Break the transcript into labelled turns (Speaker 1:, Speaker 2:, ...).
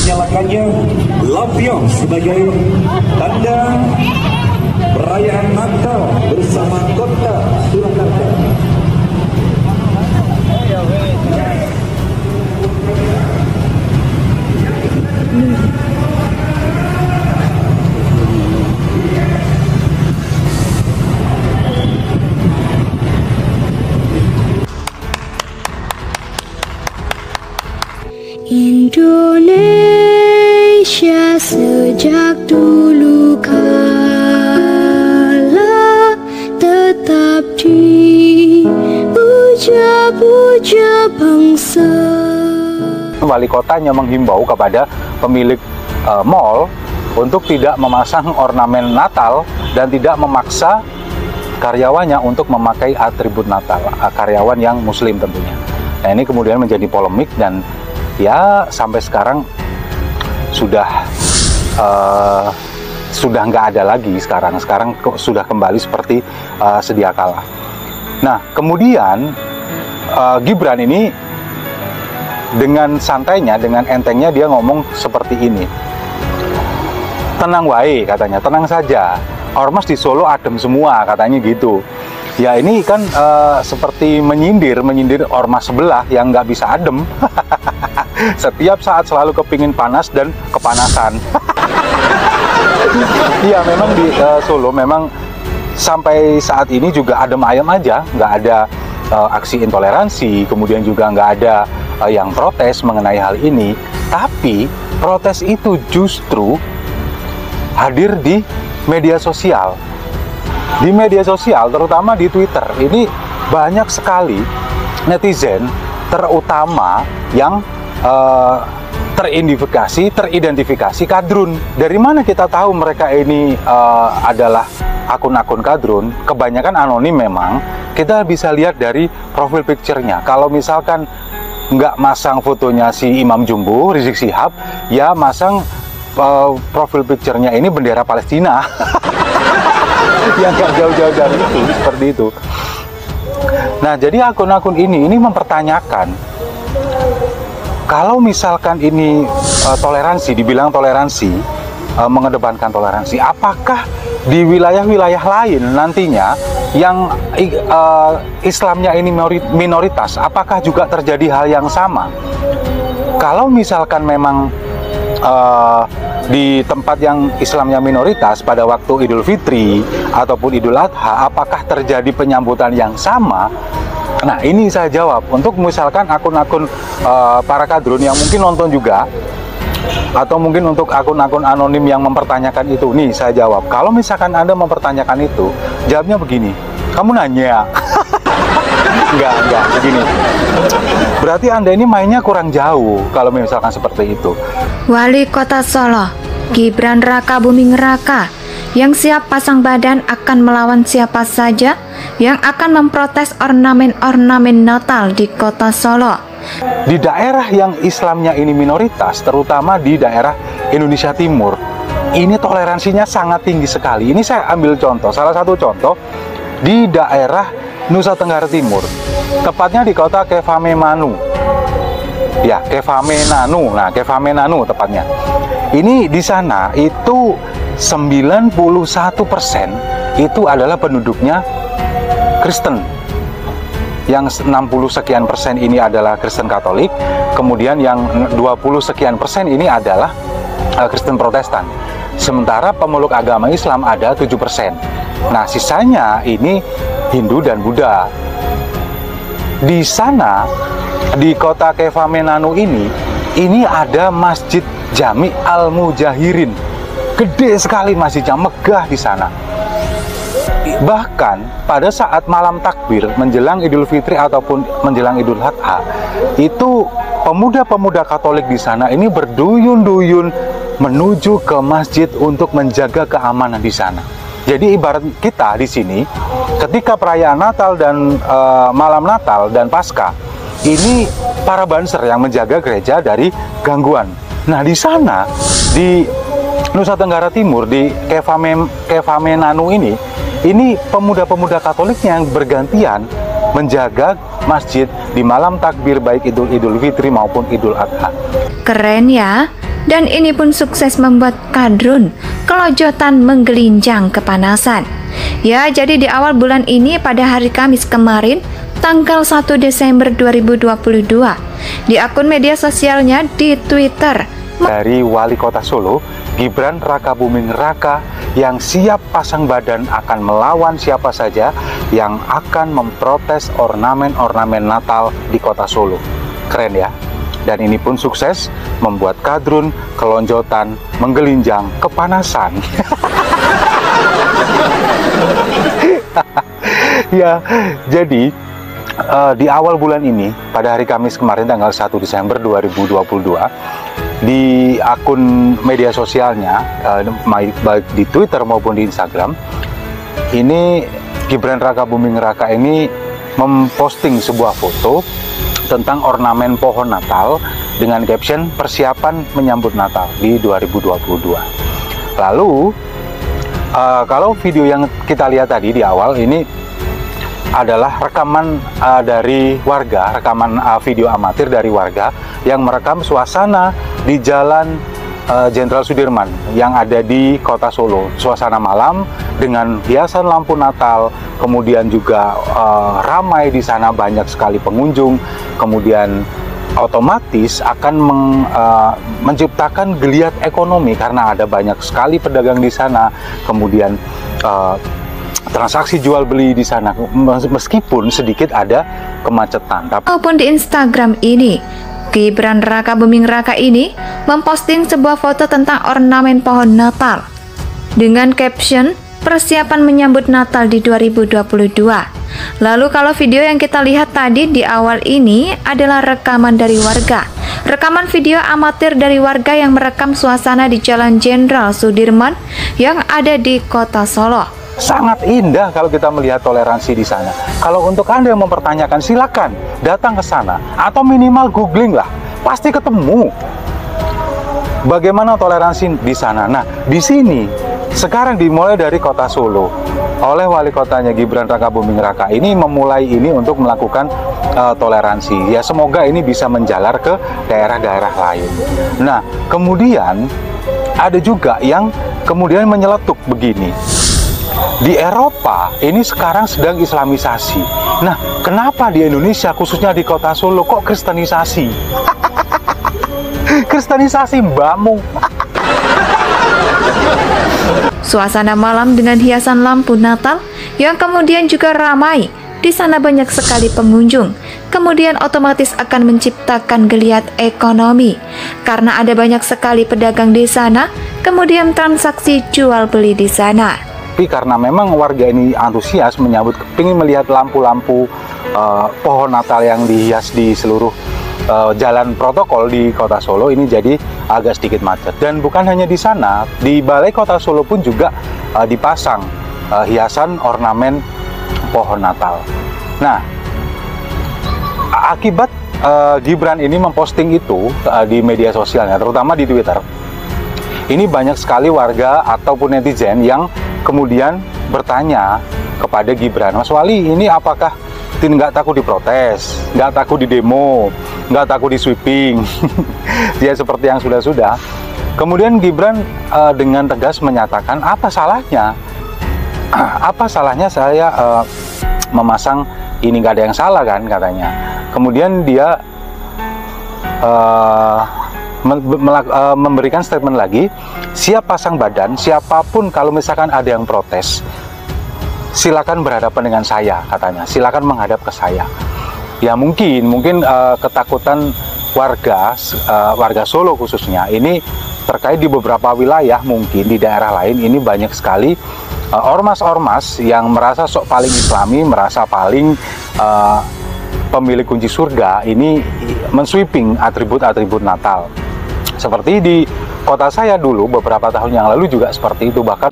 Speaker 1: dinyalakannya lampion sebagai tanda perayaan Natal bersama Kota Surakarta.
Speaker 2: Indonesia sejak dulu kala tetap dipuja-puja bangsa.
Speaker 3: Wali kotanya menghimbau kepada pemilik mal untuk tidak memasang ornamen Natal dan tidak memaksa karyawannya untuk memakai atribut Natal, karyawan yang muslim tentunya. Nah, ini kemudian menjadi polemik dan ya sampai sekarang sudah nggak ada lagi sekarang sudah kembali seperti sedia kala. Nah, kemudian Gibran ini dengan santainya, dengan entengnya dia ngomong seperti ini. Tenang wae katanya, tenang saja. Ormas di Solo adem semua katanya gitu. Ya ini kan seperti menyindir ormas sebelah yang nggak bisa adem. Setiap saat selalu kepingin panas dan kepanasan. Iya memang di Solo memang sampai saat ini juga adem ayem aja, nggak ada aksi intoleransi, kemudian juga nggak ada yang protes mengenai hal ini. Tapi protes itu justru hadir di media sosial. Di media sosial, terutama di Twitter, ini banyak sekali netizen, terutama yang teridentifikasi kadrun. Dari mana kita tahu mereka ini adalah akun-akun kadrun? Kebanyakan anonim memang. Kita bisa lihat dari profil picture-nya. Kalau misalkan nggak masang fotonya si Imam Jumbo, Rizik Syihab, ya masang profil picture-nya ini bendera Palestina. Yang nggak jauh-jauh dari itu, seperti itu. Nah, jadi akun-akun ini mempertanyakan, kalau misalkan ini toleransi, dibilang toleransi, mengedepankan toleransi, apakah di wilayah-wilayah lain nantinya yang Islamnya ini minoritas, apakah juga terjadi hal yang sama? Kalau misalkan memang di tempat yang Islamnya minoritas pada waktu Idul Fitri ataupun Idul Adha, apakah terjadi penyambutan yang sama? Nah, ini saya jawab. Untuk misalkan akun-akun para kadrun yang mungkin nonton juga, atau mungkin untuk akun-akun anonim yang mempertanyakan itu, nih saya jawab. Kalau misalkan Anda mempertanyakan itu, jawabnya begini, kamu nanya. Enggak, begini. Berarti Anda ini mainnya kurang jauh kalau misalkan seperti itu.
Speaker 2: Wali Kota Solo, Gibran Raka Buming Raka, yang siap pasang badan akan melawan siapa saja yang akan memprotes ornamen-ornamen Natal di Kota Solo.
Speaker 3: Di daerah yang Islamnya ini minoritas, terutama di daerah Indonesia Timur, ini toleransinya sangat tinggi sekali. Ini saya ambil contoh, salah satu contoh di daerah Nusa Tenggara Timur, tepatnya di kota Kefamenanu. Ya, Kefamenanu. Nah, Kefamenanu tepatnya. Ini di sana itu 91% itu adalah penduduknya Kristen. Yang 60 sekian persen ini adalah Kristen Katolik, kemudian yang 20 sekian persen ini adalah Kristen Protestan. Sementara pemeluk agama Islam ada 7%. Nah, sisanya ini Hindu dan Buddha. Di sana, di kota Kefamenanu ini ada Masjid Jami Al-Mujahirin. Gede sekali masjidnya, megah di sana. Bahkan pada saat malam takbir menjelang Idul Fitri ataupun menjelang Idul Adha, itu pemuda-pemuda Katolik di sana ini berduyun-duyun menuju ke masjid untuk menjaga keamanan di sana. Jadi ibarat kita di sini, ketika perayaan Natal dan malam Natal dan Paskah, ini para banser yang menjaga gereja dari gangguan. Nah, di sana di Nusa Tenggara Timur, di Kefamenanu ini pemuda-pemuda Katoliknya yang bergantian menjaga masjid di malam takbir, baik Idul Fitri maupun Idul Adha.
Speaker 2: Keren ya. dan ini pun sukses membuat kadrun kelojotan menggelinjang kepanasan. Ya, jadi di awal bulan ini pada hari Kamis kemarin, tanggal 1 Desember 2022, di akun media sosialnya di Twitter
Speaker 3: dari Wali Kota Solo, Gibran Rakabuming Raka, yang siap pasang badan akan melawan siapa saja yang akan memprotes ornamen-ornamen Natal di Kota Solo. Keren ya? Dan ini pun sukses membuat kadrun kelonjotan menggelinjang kepanasan. Ya, jadi di awal bulan ini, pada hari Kamis kemarin tanggal 1 Desember 2022, di akun media sosialnya, baik di Twitter maupun di Instagram, ini Gibran Rakabuming Raka ini memposting sebuah foto tentang ornamen pohon Natal dengan caption persiapan menyambut Natal di 2022. Lalu kalau video yang kita lihat tadi di awal ini adalah rekaman dari warga, rekaman video amatir dari warga yang merekam suasana di Jalan Jenderal Sudirman yang ada di Kota Solo. Suasana malam dengan hiasan lampu Natal, kemudian juga ramai di sana, banyak sekali pengunjung, kemudian otomatis akan menciptakan geliat ekonomi karena ada banyak sekali pedagang di sana, kemudian transaksi jual beli di sana, meskipun sedikit ada kemacetan.
Speaker 2: Maupun di Instagram ini, Gibran Rakabuming Raka ini memposting sebuah foto tentang ornamen pohon Natal dengan caption persiapan menyambut Natal di 2022. Lalu kalau video yang kita lihat tadi di awal ini adalah rekaman dari warga. Rekaman video amatir dari warga yang merekam suasana di Jalan Jenderal Sudirman yang ada di Kota Solo.
Speaker 3: Sangat indah kalau kita melihat toleransi di sana. Kalau untuk Anda yang mempertanyakan, silakan datang ke sana atau minimal googling lah, pasti ketemu bagaimana toleransi di sana. Nah, di sini sekarang dimulai dari Kota Solo oleh wali kotanya Gibran Rakabuming Raka ini memulai ini untuk melakukan toleransi. Ya, semoga ini bisa menjalar ke daerah-daerah lain. Nah, kemudian ada juga yang kemudian menyeletuk begini. Di Eropa ini sekarang sedang islamisasi. Nah, kenapa di Indonesia khususnya di Kota Solo kok kristenisasi? Kristenisasi mbakmu.
Speaker 2: Suasana malam dengan hiasan lampu Natal yang kemudian juga ramai. Di sana banyak sekali pengunjung. Kemudian otomatis akan menciptakan geliat ekonomi karena ada banyak sekali pedagang di sana, kemudian transaksi jual beli di sana.
Speaker 3: Tapi karena memang warga ini antusias menyambut, ingin melihat lampu-lampu pohon Natal yang dihias di seluruh jalan protokol di Kota Solo ini, jadi agak sedikit macet. Dan bukan hanya di sana, di Balai Kota Solo pun juga dipasang hiasan ornamen pohon Natal. Nah, akibat Gibran ini memposting itu di media sosialnya, terutama di Twitter, ini banyak sekali warga ataupun netizen yang kemudian bertanya kepada Gibran, Mas Wali, ini apakah nggak takut diprotes, nggak takut di demo, nggak takut di sweeping? Ya, seperti yang sudah-sudah. Kemudian Gibran dengan tegas menyatakan, apa salahnya? Apa salahnya saya memasang ini, nggak ada yang salah kan, katanya. Kemudian dia memberikan statement lagi, siap pasang badan, siapapun kalau misalkan ada yang protes, silakan berhadapan dengan saya, katanya, silakan menghadap ke saya. Ya mungkin ketakutan warga Solo khususnya ini terkait di beberapa wilayah, mungkin di daerah lain ini banyak sekali ormas-ormas yang merasa sok paling islami, merasa paling pemilik kunci surga, ini mensweeping atribut-atribut Natal. Seperti di kota saya dulu beberapa tahun yang lalu juga seperti itu, bahkan